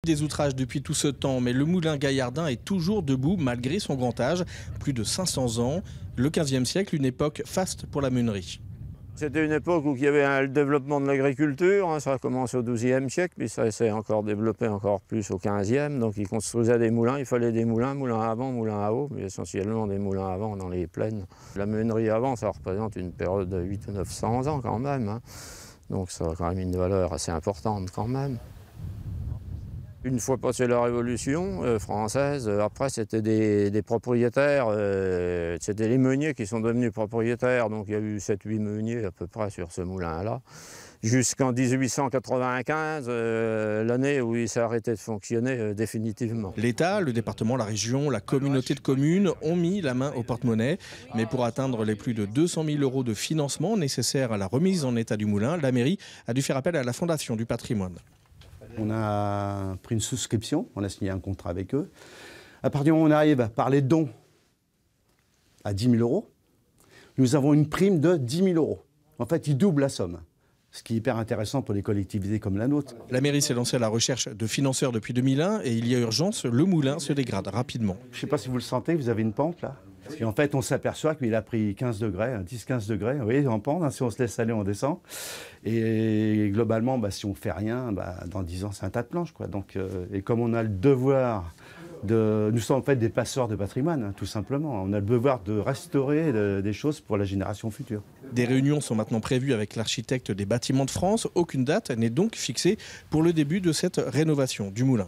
des outrages depuis tout ce temps, mais le moulin Gaillardin est toujours debout malgré son grand âge, plus de 500 ans. Le XVe siècle, une époque faste pour la meunerie. C'était une époque où il y avait le développement de l'agriculture, ça a commencé au XIIe siècle, puis ça s'est encore développé encore plus au XVe. Donc ils construisaient des moulins, il fallait des moulins, moulins à vent, moulins à eau, mais essentiellement des moulins à vent dans les plaines. La meunerie à vent, ça représente une période de 800 ou 900 ans quand même, hein. Donc ça a quand même une valeur assez importante quand même. Une fois passée la Révolution française, après c'était des propriétaires, c'était les meuniers qui sont devenus propriétaires, donc il y a eu 7-8 meuniers à peu près sur ce moulin-là, jusqu'en 1895, l'année où il s'est arrêté de fonctionner définitivement. L'État, le département, la région, la communauté de communes ont mis la main au porte-monnaie, mais pour atteindre les plus de 200 000 € de financement nécessaires à la remise en état du moulin, la mairie a dû faire appel à la Fondation du patrimoine. On a pris une souscription, on a signé un contrat avec eux. À partir du moment où on arrive par les dons à 10 000 €, nous avons une prime de 10 000 €. En fait, ils doublent la somme, ce qui est hyper intéressant pour les collectivités comme la nôtre. La mairie s'est lancée à la recherche de financeurs depuis 2001 et il y a urgence, le moulin se dégrade rapidement. Je ne sais pas si vous le sentez, vous avez une pente là. Et en fait, on s'aperçoit qu'il a pris 15 degrés, 10-15 degrés, vous voyez, en pente, hein, si on se laisse aller, on descend. Et globalement, si on ne fait rien, dans 10 ans, c'est un tas de planches, quoi. Donc, et comme on a le devoir de... Nous sommes en fait des passeurs de patrimoine, hein, tout simplement. On a le devoir de restaurer des choses pour la génération future. Des réunions sont maintenant prévues avec l'architecte des Bâtiments de France. Aucune date n'est donc fixée pour le début de cette rénovation du moulin.